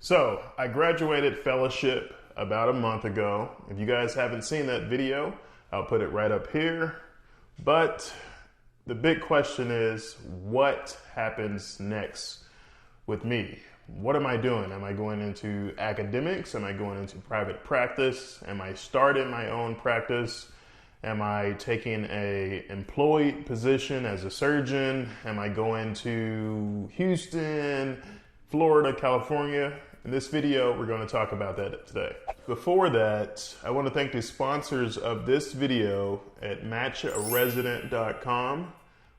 So I graduated fellowship about a month ago. If you guys haven't seen that video, I'll put it right up here. But the big question is, what happens next with me? What am I doing? Am I going into academics? Am I going into private practice? Am I starting my own practice? Am I taking a employed position as a surgeon? Am I going to Houston, Florida, California? In this video, we're going to talk about that today. Before that, I want to thank the sponsors of this video at matcharesident.com.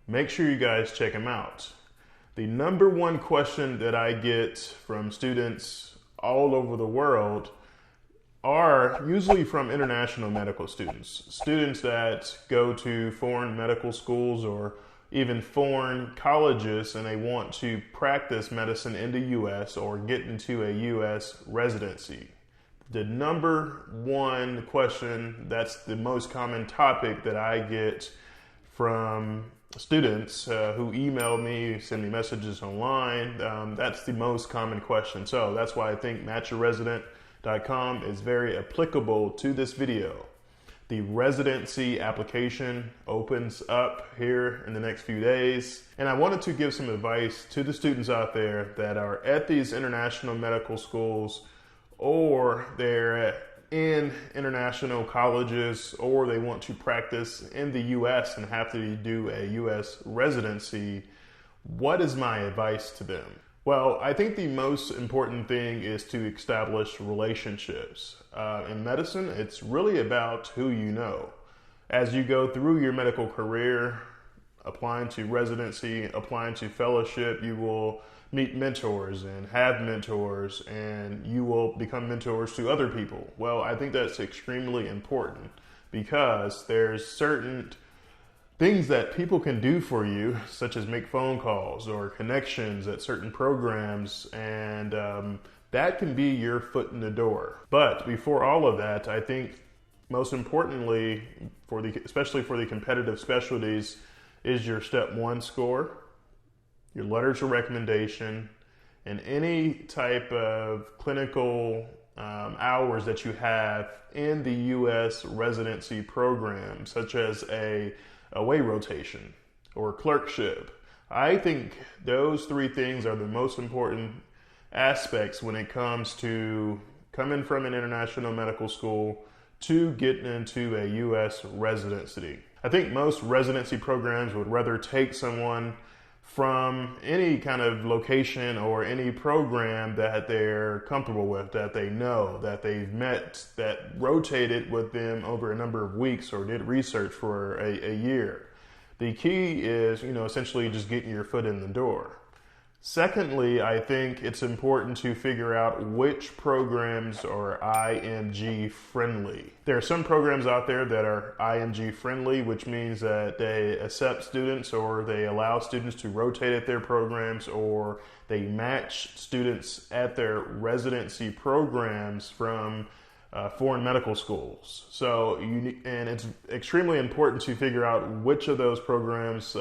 Make sure you guys check them out. The number one question that I get from students all over the world are usually from international medical students. Students that go to foreign medical schools or even foreign colleges and they want to practice medicine in the U.S. or get into a U.S. residency. The number one question, that's the most common topic that I get from students who email me, send me messages online. That's the most common question. So that's why I think matcharesident.com is very applicable to this video. The residency application opens up here in the next few days. And I wanted to give some advice to the students out there that are at these international medical schools, or they're in international colleges, or they want to practice in the US and have to do a US residency. What is my advice to them? Well, I think the most important thing is to establish relationships. In medicine, it's really about who you know. As you go through your medical career, applying to residency, applying to fellowship, you will meet mentors and have mentors, and you will become mentors to other people. Well, I think that's extremely important because there's certain things that people can do for you, such as make phone calls or connections at certain programs, and that can be your foot in the door. But before all of that, I think most importantly, especially for the competitive specialties, is your step one score, your letters of recommendation, and any type of clinical hours that you have in the U.S. residency program, such as a away rotation or clerkship. I think those three things are the most important aspects when it comes to coming from an international medical school to getting into a U.S. residency. I think most residency programs would rather take someone from any kind of location or any program that they're comfortable with, that they know, that they've met, that rotated with them over a number of weeks or did research for a year. The key is, essentially just getting your foot in the door. Secondly, I think it's important to figure out which programs are IMG friendly. There are some programs out there that are IMG friendly, which means that they accept students or they allow students to rotate at their programs, or they match students at their residency programs from foreign medical schools. So, and it's extremely important to figure out which of those programs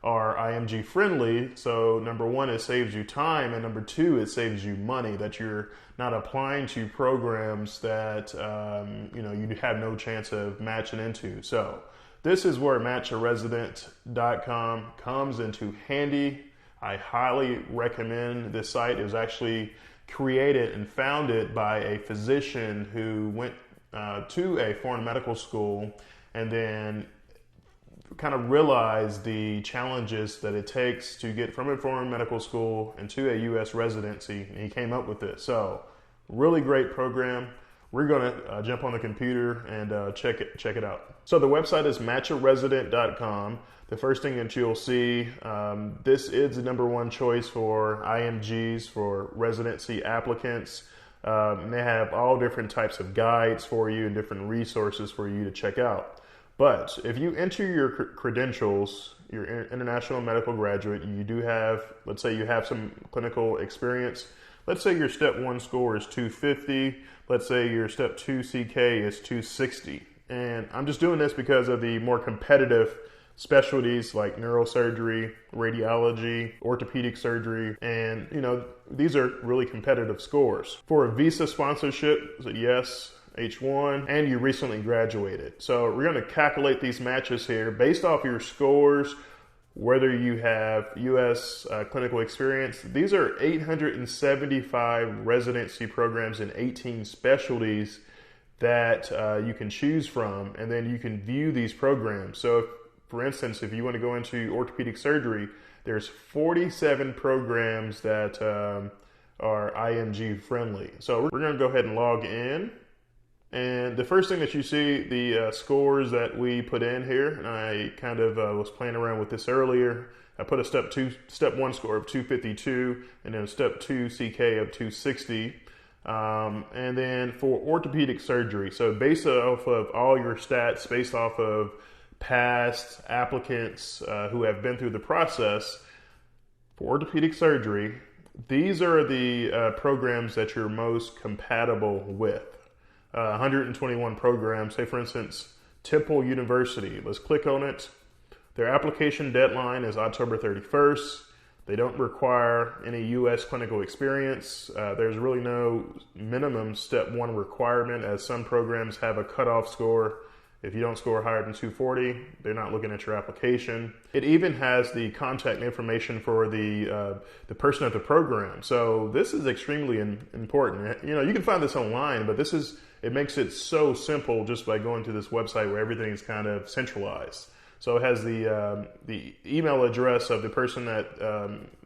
are IMG friendly. So number one, it saves you time, and number two, it saves you money, that you're not applying to programs that you have no chance of matching into. So this is where matcharesident.com comes into handy. I highly recommend this site. It was actually created and founded by a physician who went to a foreign medical school and then kind of realized the challenges that it takes to get from a foreign medical school into a U.S. residency, and he came up with this. So, really great program. We're going to jump on the computer and check it out. So the website is matcharesident.com. The first thing that you'll see, this is the number one choice for IMGs, for residency applicants. And they have all different types of guides for you and different resources for you to check out. But if you enter your credentials, you're an international medical graduate, you do have, let's say you have some clinical experience. Let's say your step one score is 250. Let's say your step two CK is 260. And I'm just doing this because of the more competitive specialties like neurosurgery, radiology, orthopedic surgery, and these are really competitive scores. For a visa sponsorship, is it yes, H1, and you recently graduated. So we're going to calculate these matches here based off your scores, whether you have U.S. Clinical experience. These are 875 residency programs in 18 specialties that you can choose from, and then you can view these programs. So for instance, if you want to go into orthopedic surgery, there's 47 programs that are IMG friendly. So we're going to go ahead and log in. And the first thing that you see, the scores that we put in here, and I kind of was playing around with this earlier. I put a step one score of 252, and then a step two CK of 260. And then for orthopedic surgery, so based off of all your stats, based off of past applicants who have been through the process, for orthopedic surgery, these are the programs that you're most compatible with. 121 programs. Say for instance, Temple University. Let's click on it. Their application deadline is October 31st. They don't require any U.S. clinical experience. There's really no minimum step one requirement, as some programs have a cutoff score. If you don't score higher than 240, they're not looking at your application. It even has the contact information for the person at the program. So this is extremely important. You can find this online, but it makes it so simple just by going to this website where everything is kind of centralized. So it has the email address of the person that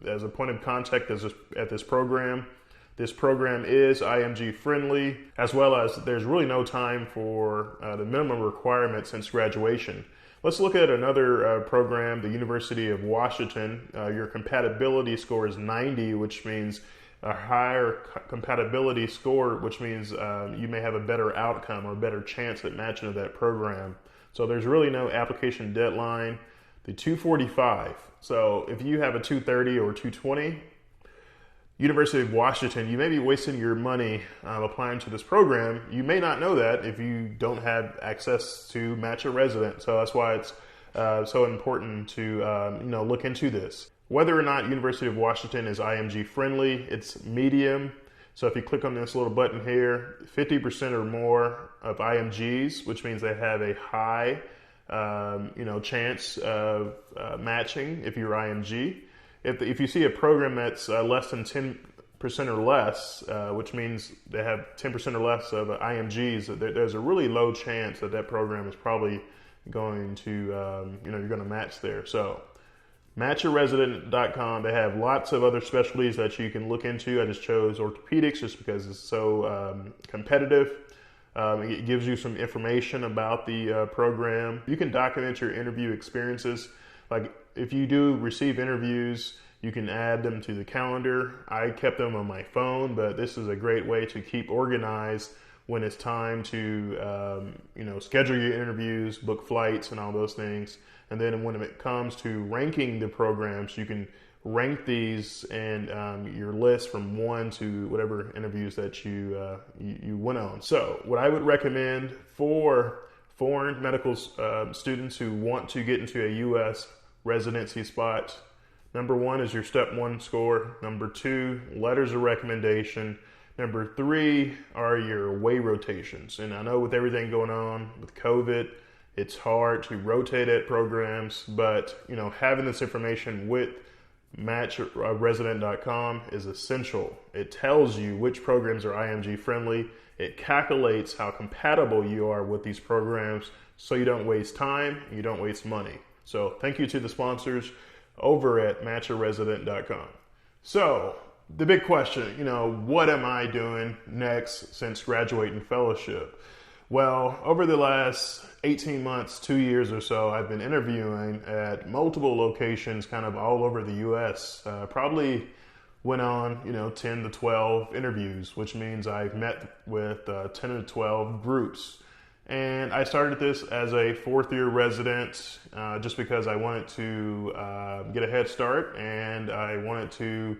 as a point of contact at this program. This program is IMG friendly, as well as there's really no time for the minimum requirement since graduation. Let's look at another program, the University of Washington. Your compatibility score is 90, which means a higher compatibility score, which means you may have a better outcome or a better chance at matching to that program. So there's really no application deadline. The 245. So if you have a 230 or 220, University of Washington, you may be wasting your money applying to this program. You may not know that if you don't have access to match a resident. So that's why it's so important to look into this. Whether or not University of Washington is IMG friendly, it's medium. So if you click on this little button here, 50% or more of IMGs, which means they have a high chance of matching if you're IMG. If you see a program that's less than 10% or less, which means they have 10% or less of IMGs, there's a really low chance that program is probably going to, you're going to match there. So matchyourresident.com, they have lots of other specialties that you can look into. I just chose orthopedics just because it's so competitive. It gives you some information about the program. You can document your interview experiences. Like if you do receive interviews, you can add them to the calendar. I kept them on my phone, but this is a great way to keep organized when it's time to, schedule your interviews, book flights and all those things. And then when it comes to ranking the programs, you can rank these and your list from 1 to whatever interviews that you went on. So what I would recommend for foreign medical students who want to get into a U.S. residency spot, number 1 is your step 1 score. Number 2, letters of recommendation. Number 3 are your way rotations. And I know with everything going on with COVID, it's hard to rotate at programs, but having this information with matchresident.com is essential. It tells you which programs are IMG friendly. It calculates how compatible you are with these programs so you don't waste time, you don't waste money. So thank you to the sponsors over at matchyourresident.com. So the big question, what am I doing next since graduating fellowship? Well, over the last 18 months, 2 years or so, I've been interviewing at multiple locations kind of all over the U.S. Probably went on, 10 to 12 interviews, which means I've met with 10 to 12 groups. And I started this as a fourth-year resident just because I wanted to get a head start, and I wanted to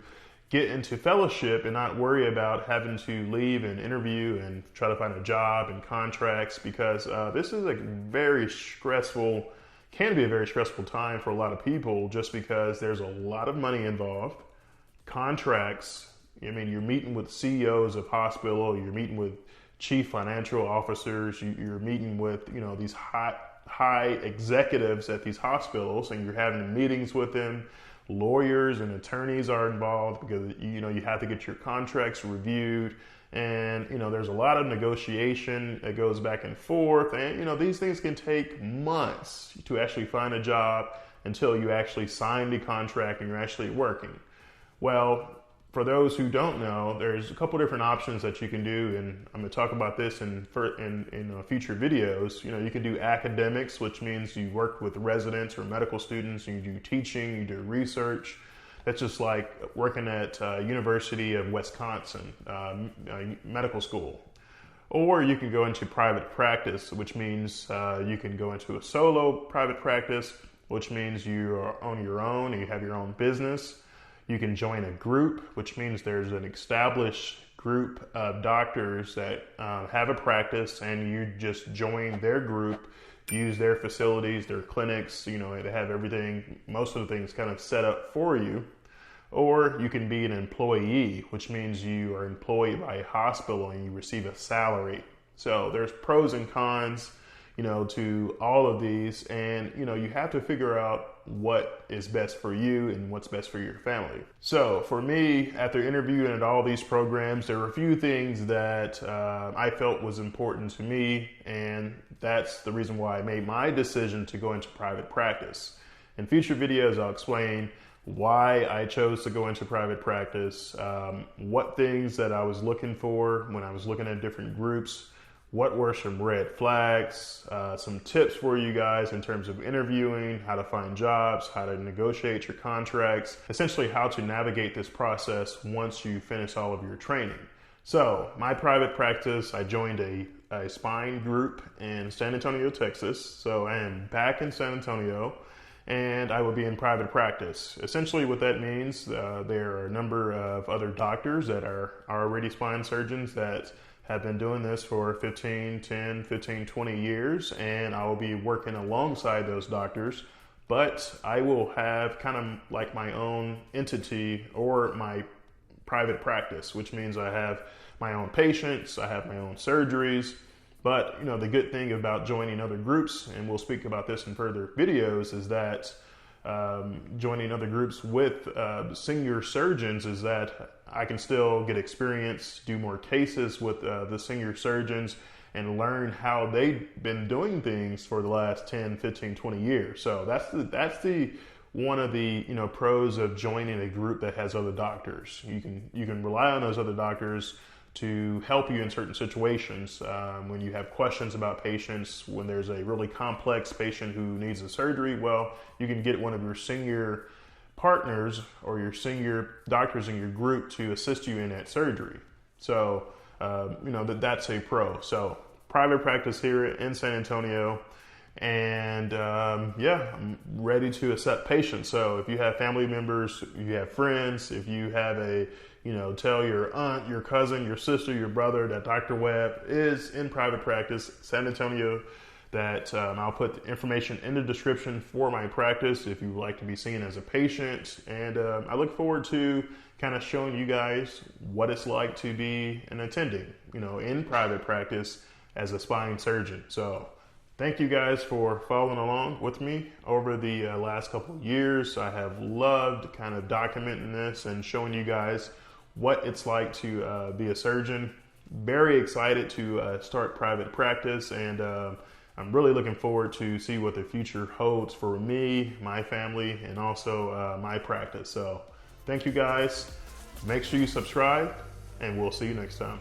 get into fellowship and not worry about having to leave and interview and try to find a job and contracts, because this is a very stressful can be a very stressful time for a lot of people just because there's a lot of money involved, contracts. I mean, you're meeting with CEOs of hospital, you're meeting with chief financial officers, you're meeting with, these high executives at these hospitals, and you're having meetings with them. Lawyers and attorneys are involved because, you have to get your contracts reviewed. And, there's a lot of negotiation that goes back and forth. And, these things can take months to actually find a job until you actually sign the contract and you're actually working. Well, for those who don't know, there's a couple different options that you can do. And I'm going to talk about this in future videos. You can do academics, which means you work with residents or medical students, and you do teaching, you do research. That's just like working at University of Wisconsin medical school. Or you can go into private practice, which means you can go into a solo private practice, which means you are on your own and you have your own business. You can join a group, which means there's an established group of doctors that have a practice, and you just join their group, use their facilities, their clinics, they have everything, most of the things kind of set up for you. Or you can be an employee, which means you are employed by a hospital and you receive a salary. So there's pros and cons, to all of these. And, you have to figure out what is best for you and what's best for your family. So for me, after interviewing at all these programs, there were a few things that I felt was important to me. And that's the reason why I made my decision to go into private practice. In future videos, I'll explain why I chose to go into private practice, what things that I was looking for when I was looking at different groups, what were some red flags, some tips for you guys in terms of interviewing, how to find jobs, how to negotiate your contracts, essentially how to navigate this process once you finish all of your training. So my private practice, I joined a spine group in San Antonio, Texas. So I am back in San Antonio, and I will be in private practice. Essentially what that means, there are a number of other doctors that are already spine surgeons that have been doing this for 10, 15, 20 years, and I will be working alongside those doctors, but I will have kind of like my own entity or my private practice, which means I have my own patients, I have my own surgeries. But, the good thing about joining other groups, and we'll speak about this in further videos, is that joining other groups with senior surgeons is that I can still get experience, do more cases with the senior surgeons, and learn how they've been doing things for the last 10, 15, 20 years. So that's the one of the pros of joining a group that has other doctors. You can rely on those other doctors to help you in certain situations. When you have questions about patients, when there's a really complex patient who needs a surgery, well, you can get one of your senior partners or your senior doctors in your group to assist you in that surgery. So, that's a pro. So private practice here in San Antonio. And I'm ready to accept patients. So if you have family members, if you have friends, if you have tell your aunt, your cousin, your sister, your brother that Dr. Webb is in private practice, San Antonio, that I'll put the information in the description for my practice if you would like to be seen as a patient. And I look forward to kind of showing you guys what it's like to be an attending, in private practice as a spine surgeon. So thank you guys for following along with me over the last couple of years. I have loved kind of documenting this and showing you guys what it's like to be a surgeon. Very excited to start private practice, and I'm really looking forward to see what the future holds for me, my family, and also my practice. So thank you guys. Make sure you subscribe, and we'll see you next time.